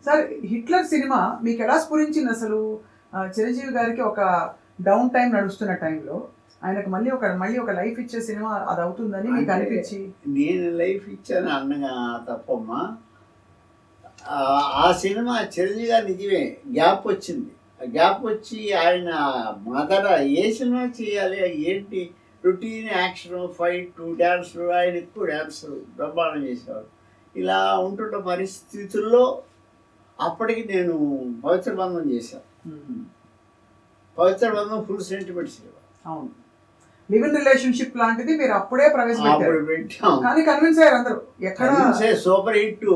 Sir Hitler cinema మీకు ఎలా స్ఫురించింది అసలు? చిరంజీవి గారికి ఒక డౌన్ టైం నడుస్తున్న టైంలో ఆయనకు మళ్ళీ ఒక లైఫ్ ఇచ్చే సినిమా అది అవుతుందని మీకు అనిపించి? నేను లైఫ్ ఇచ్చాను అన్నగా తప్పమ్మా. ఆ సినిమా చిరంజీవి గారు నిజమే గ్యాప్ వచ్చింది. గ్యాప్ వచ్చి ఆయన మొదట ఏ సినిమా చేయాలి ఏంటి, రొటీన్ యాక్షన్ ఫైట్ డ్యాన్సులు, ఆయన ఎక్కువ డ్యాన్స్ బ్రహ్మాండం చేసేవాడు. ఇలా ఉంటున్న పరిస్థితుల్లో అప్పటికి నేను పవిత్ర బంధం చేశాను. పవిత్ర బంధం ఫుల్ సెంటిమెంట్ సినిమా. అవును, లివ్ ఇన్ రిలేషన్షిప్ లాంటిది మీరు అప్పుడే ప్రవేశపెట్టారు. అప్పుడు పెట్టాం కానీ కన్విన్స్ అయ్యారు అందరూ. ఎక్కడ సూపర్ హిట్.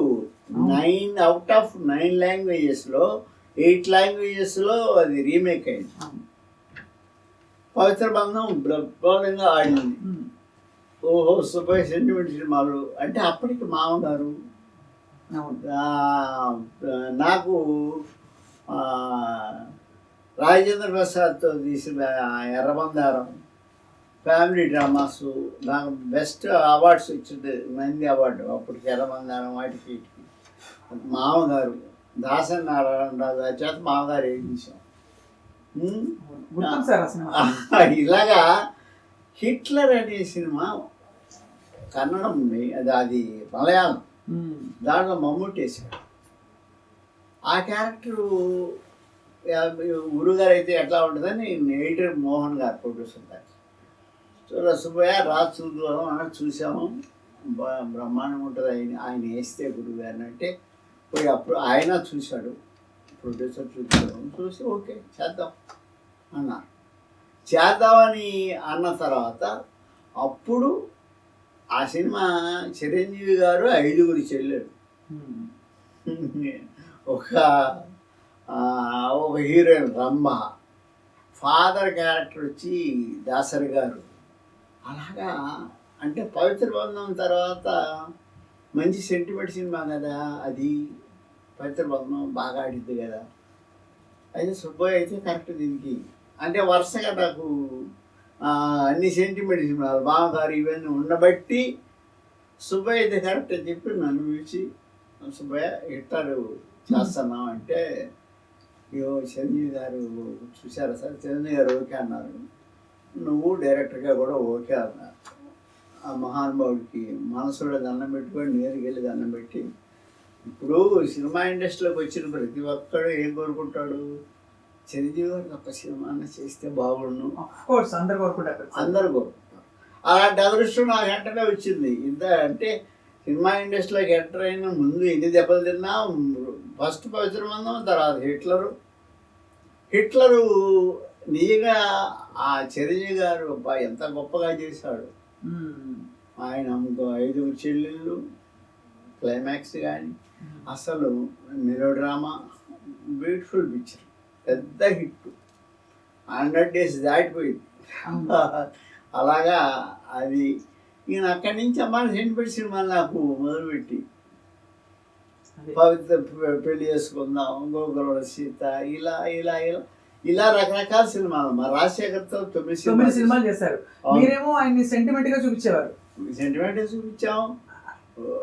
9 out of 9 లాంగ్వేజెస్లో 8 లాంగ్వేజెస్లో అది రీమేక్ అయింది. పవిత్ర బంధం బ్రహ్మాండంగా ఆడింది. ఓహో సూపర్ సెంటిమెంట్ సినిమాలు అంటే అప్పటికి మామగారు నాకు రాజేంద్ర ప్రసాద్తో తీసిన ఎర్రబందారం ఫ్యామిలీ డ్రామాస్ నాకు బెస్ట్ అవార్డ్స్ వచ్చింది. నంది అవార్డు అప్పటికి ఎర్రబందారం వాటికి. మామగారు దాసరి నారాయణరావు గారి చేత మామగారు వేయించాం. ఇలాగా హిట్లర్ అనే సినిమా కన్నడం ఉంది, అది మలయాళం. దాంట్లో మమ్ముట్టి వేసాడు. ఆ క్యారెక్టరు గురుగారు అయితే ఎట్లా ఉంటుందని ఎడిటర్ మోహన్ గారు ప్రొడ్యూసర్ గారు సుబ్బయ్య రాజు చూద్దాం అని చూసాము. బ్రహ్మాండం ఉంటుంది ఆయన వేస్తే గురుగారిని అంటే పోయి అప్పుడు ఆయన చూశాడు, ప్రొడ్యూసర్ చూసి ఓకే చేద్దాం అన్నారు. చేద్దామని అన్న తర్వాత అప్పుడు ఆ సినిమా చిరంజీవి గారు 5 చెల్లెలు, ఒక హీరోయిన్ రంభ, ఫాదర్ క్యారెక్టర్ వచ్చి దాసరి గారు. అలాగా అంటే పవిత్ర బంధం తర్వాత మంచి సెంటిమెంట్ సినిమా కదా అది. పవిత్ర బంధం బాగా ఆడిద్ది కదా. అయితే సుబ్బయ్య అయితే కరెక్ట్ దీనికి అంటే వరుసగా నాకు అన్ని సెంటిమెంట్ సినిమాలు మామగారు ఇవన్నీ ఉండబట్టి సుబ్బయ్య అయితే కరెక్ట్ అని చెప్పి నన్ను పిలిచి సుబ్బయ్య హిట్లర్ చేస్తున్నాం అంటే చిరంజీవి గారు చూశారా సార్, చిరంజీవి గారు ఓకే అన్నారు, నువ్వు డైరెక్టర్గా కూడా ఓకే అన్నారు. ఆ మహానుభావుడికి మనసులో దండం పెట్టుకొని నేరుకి వెళ్ళి దండం పెట్టి, ఇప్పుడు సినిమా ఇండస్ట్రీలోకి వచ్చిన ప్రతి ఒక్కడు ఏం కోరుకుంటాడు, చిరంజీవి గారికి ఒక సినిమా చేస్తే బాగుండు. అందరు కోరుకుంటారు. అలాంటి అదృష్టం నాకు వెంటనే వచ్చింది. ఇంత అంటే సినిమా ఇండస్ట్రీలోకి ఎంటర్ అయిన ముందు ఎన్ని దెబ్బలు తిన్నా, ఫస్ట్ పవిత్ర బంధం, తర్వాత హిట్లరు నిజంగా ఆ చిరంజీవి గారు ఎంత గొప్పగా చేశాడు. ఆయన 5 చెల్లెళ్ళు క్లైమాక్స్ కానీ అసలు మెలో డ్రామా బ్యూటిఫుల్ పిక్చర్, పెద్ద హిట్. 100 days దాటిపోయింది. అలాగా అది నేను అక్కడి నుంచి అమ్మాయి సెంటిమెంట్ సినిమాలు నాకు మొదలుపెట్టి పవిత్ర పెళ్లి చేసుకుందాం, గోకుల సీత, ఇలా రకరకాల సినిమాలు. మా రాజశేఖర్తో 9 సినిమాలు చేశారు. మీరేమో ఆయన్ని సెంటిమెంట్ గా చూపించేవారు. సెంటిమెంట్ చూపించాం.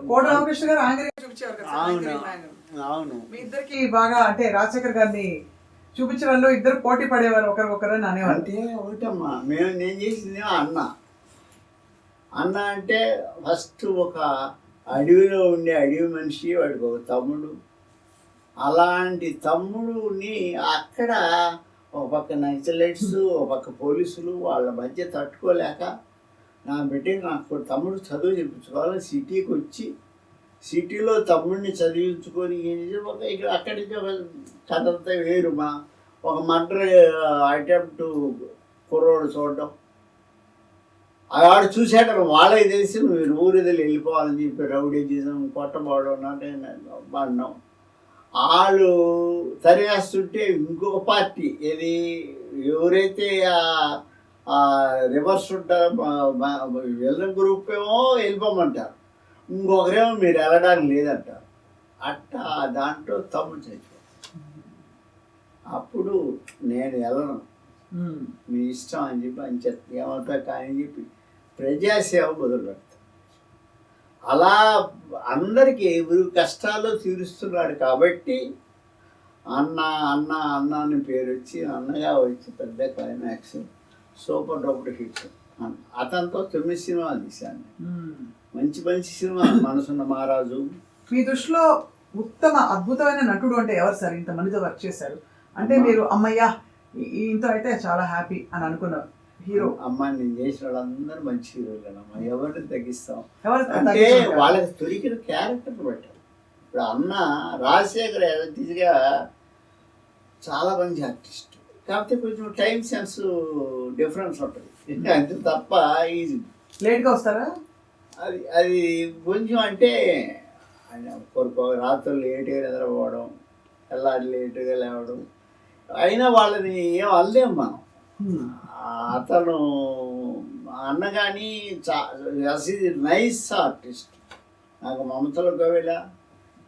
కోట రామకృష్ణ గారు ఆయన చూపించేవారు. అవును, మీ ఇద్దరికి బాగా అంటే రాజశేఖర్ గారిని చూపించే వాళ్ళు ఇద్దరు పోటీ పడేవారు ఒకరికొకరు అని అనేవారు. అంటే ఒకటమ్మా, నేను చేసింది అన్న అంటే ఫస్ట్ ఒక అడవిలో ఉండే అడవి మనిషి, వాడికి ఒక తమ్ముడు. అలాంటి తమ్ముడుని అక్కడ ఒక పక్క నక్సలైట్స్, ఒక పక్క పోలీసులు, వాళ్ళ మధ్య తట్టుకోలేక నా బిడ్డ నాకు తమ్ముడు చదువు చెప్పించుకోవాలి, సిటీకి వచ్చి సిటీలో తమ్ముడిని చదివించుకొని ఇక్కడ అక్కడి నుంచి ఒక కథ అంతా వేరు. ఒక మర్డర్ అటెంప్ట్ కుర్రోడు చూడడం, ఆడు చూసాడు వాళ్ళకి తెలిసి మీరు ఊరిదలు వెళ్ళిపోవాలని చెప్పి రౌడీజం కొట్టబోవడం పడడం. వాళ్ళు తరివేస్తుంటే ఇంకొక పార్టీ ఏది ఎవరైతే రివర్స్ ఉంటారో వెళ్ళిన గ్రూప్ ఏమో వెళ్ళిపోమంటారు, ఇంకొకరేమో మీరు వెళ్ళడానికి లేదంటారు. అట్టా దాంట్లో తమ్ముడు చచ్చిపోతారు. అప్పుడు నేను వెళ్ళను, మీ ఇష్టం అని చెప్పి ఏమవుతా కానీ చెప్పి ప్రజాసేవ మొదలు పెడతాను. అలా అందరికీ ఎవరి కష్టాలు తీరుస్తున్నాడు కాబట్టి అన్న అన్న అన్న అని పేరు వచ్చి అన్నగా వచ్చి పెద్ద క్లైమాక్స్ సూపర్ డూపర్ హిట్. అతనితో 9 సినిమాలు తీశాను. మంచి మంచి సినిమా. మనసున్న మహారాజు. మీ దృష్టిలో ఉత్తమ అద్భుతమైన నటుడు అంటే ఎవరు సార్? ఇంతమందితో వర్క్ చేశారు అంటే మీరు అమ్మయ్యా ఇంత అయితే చాలా హ్యాపీ అని అనుకున్నారు హీరో? అమ్మాయి నేను చేసిన వాళ్ళందరూ మంచి హీరోలేనమ్మా. ఎవరిని తగ్గిస్తాం ఎవరు అంటే వాళ్ళకి దొరికిన క్యారెక్టర్ పెట్టారు. ఇప్పుడు అన్న రాజశేఖర్ యాజిటీగా చాలా మంచి ఆర్టిస్ట్, కాకపోతే కొంచెం టైం సెన్స్ డిఫరెన్స్ ఉంటుంది అంతే తప్ప ఈజీ. లేట్గా వస్తారా? అది అది కొంచెం అంటే రాత్రులు లేట్గా నిద్రపోవడం, తెల్లారి లేటుగా లేవడం, అయినా వాళ్ళని ఏం అనలేము మనం. అతను అన్న కానీ నైస్ ఆర్టిస్ట్. నాకు మమతలో గోవిల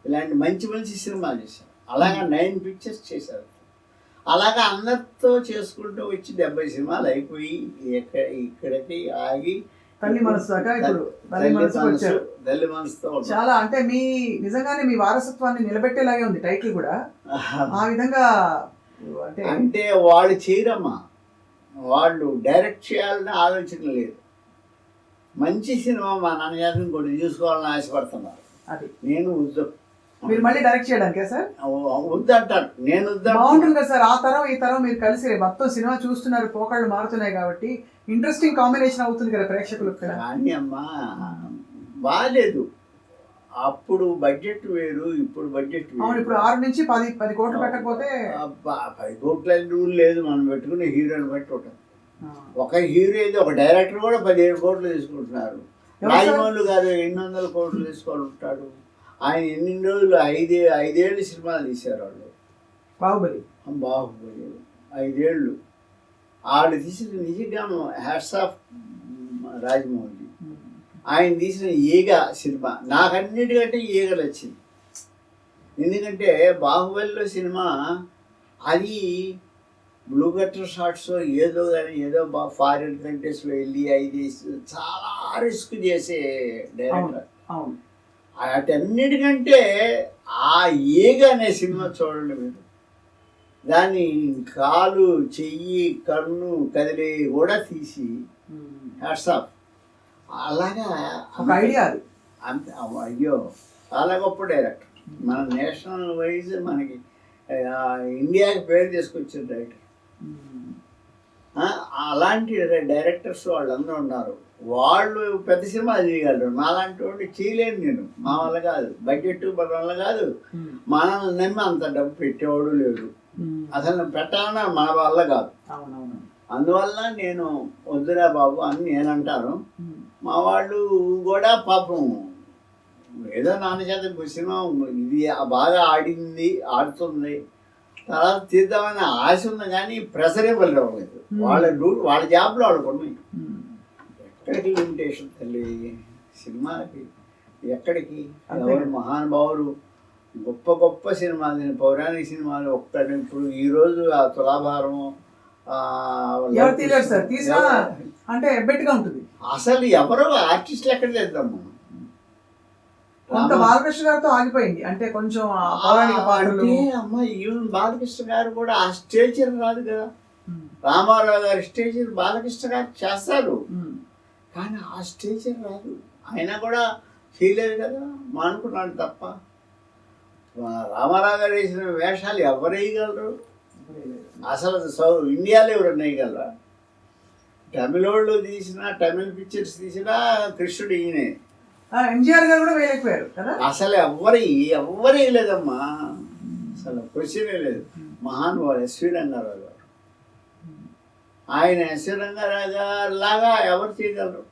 ఇలాంటి మంచి మంచి సినిమాలు చేశారు. అలాగా 9 పిక్చర్స్ చేశారు. అలాగా అందరితో చేసుకుంటూ వచ్చి 70 సినిమాలు అయిపోయి ఇక్కడికి ఆగి తల్లి మనసు దాకా ఇప్పుడు తల్లి మనసుతో చాలా అంటే మీ నిజంగానే మీ వారసత్వాన్ని నిలబెట్టేలాగే ఉంది టైటిల్ కూడా. ఆ విధంగా అంటే వాళ్ళు చేయరమ్మా, వాళ్ళు డైరెక్ట్ చేయాలని ఆలోచన లేదు. మంచి సినిమా మా నాన్నగారిని ఇంకోటి చూసుకోవాలని ఆశపడుతున్నారు. అది నేను మీరు మళ్ళీ డైరెక్ట్ చేయడానికే సార్? వద్దంటారు, నేను బాగుంటుంది కదా సార్. ఆ తరం ఈ తరం మీరు కలిసి మొత్తం సినిమా చూస్తున్నారు, పోకళ్ళు మారుతున్నాయి కాబట్టి ఇంట్రెస్టింగ్ కాంబినేషన్ అవుతుంది కదా ప్రేక్షకులకు. కానీ అమ్మా బాగాలేదు. అప్పుడు బడ్జెట్ వేరు, ఇప్పుడు బడ్జెట్ వేరు. ఇప్పుడు 6 నుంచి 10 కోట్లు పెట్టకపోతే 10 కోట్ల రూల్ లేదు. మనం పెట్టుకునే హీరోని బట్టి ఉంటుంది. ఒక హీరో అయితే ఒక డైరెక్టర్ కూడా 17 కోట్లు తీసుకుంటున్నారు. రాజమౌళి గారు 800 కోట్లు తీసుకుంటాడు. ఆయన ఎన్ని రోజులు 5 ఏళ్ళు సినిమాలు తీశారు వాళ్ళు. బాహుబలి 5 ఏళ్ళు వాళ్ళు తీసిన నిజంగా హ్యాట్స్ ఆఫ్ రాజమౌళి. ఆయన తీసిన ఈగ సినిమా నాకన్నిటికంటే ఈగలు వచ్చింది. ఎందుకంటే బాహుబలిలో సినిమా అది బ్లూ కటర్ షాట్స్ ఏదో కానీ ఏదో ఫారిన్ కంట్రీస్లో వెళ్ళి అది చాలా రిస్క్ చేసే డైరెక్టర్. వాటన్నిటికంటే ఆ ఈగ అనే సినిమా చూడండి మీరు. దాన్ని కాలు చెయ్యి కన్ను కదిలి కూడా తీసి హ్యాట్స్ ఆఫ్. అలాగా ఒక ఐడియా అది. అంత అయ్యో చాలా గొప్ప డైరెక్టర్. మన నేషనల్ వైజ్ మనకి ఇండియాకి పేరు తీసుకొచ్చిన డైరెక్టర్. అలాంటి డైరెక్టర్స్ వాళ్ళందరూ ఉన్నారు. వాళ్ళు పెద్ద సినిమాలు చేయగలరు. నాలాంటి వాడిని చేయలేను నేను. మా వల్ల కాదు, బడ్జెట్ మన వల్ల కాదు. మనల్ని నమ్మి అంత డబ్బు పెట్టేవాడు లేడు. అసలు పెట్టాలన్నా మన వల్ల కాదు. అందువల్ల నేను వద్దురా బాబు అని నేను అంటాను. మా వాళ్ళు కూడా పాపం ఏదో నాన్న చేత సినిమా ఇది బాగా ఆడుతుంది తర్వాత తీద్దామని ఆశ ఉంది, కానీ ప్రెషర్ ఇవ్వలేదు. వాళ్ళ జాబ్లో వాళ్ళకు ఉన్నాయి. ఎక్కడికి లిమిటేషన్ తల్లి సినిమాకి, ఎక్కడికి ఎవరు మహానుభావులు గొప్ప గొప్ప సినిమాలు, పౌరాణిక సినిమాలు ఒక్కటి. ఇప్పుడు ఈరోజు ఆ తులాభారం అంటే ఎబ్బెట్టుగా ఉంటుంది. అసలు ఎవరో ఆర్టిస్టులు ఎక్కడ చేద్దాం మనం. బాలకృష్ణ గారితో ఆగిపోయింది అంటే కొంచెం అమ్మ ఈవెన్ బాలకృష్ణ గారు కూడా ఆ స్టేచర్ రాదు కదా. రామారావు గారి స్టేచర్ బాలకృష్ణ గారు చేస్తారు, కానీ ఆ స్టేచర్ రాదు. ఆయన కూడా చేయలేదు కదా, మానుకున్నాడు తప్ప. రామారావు గారు వేసిన వేషాలు ఎవరు వేయగలరు? అసలు ఇండియాలో ఎవరు వేయగలరా? తమిళోళ్ళు తీసిన తమిళ పిక్చర్స్ తీసినా కృష్ణుడు ఈయనే. ఎన్టీఆర్ గారు కూడా వేయలేకపోయారు కదా. అసలు ఎవరు వేయలేదమ్మా, అసలు క్వశ్చనే లేదు. మహానుభావుడు ఎస్వి రంగారావు గారు. ఆయన ఎస్వి రంగారావు గారు లాగా ఎవరు చేయగలరు?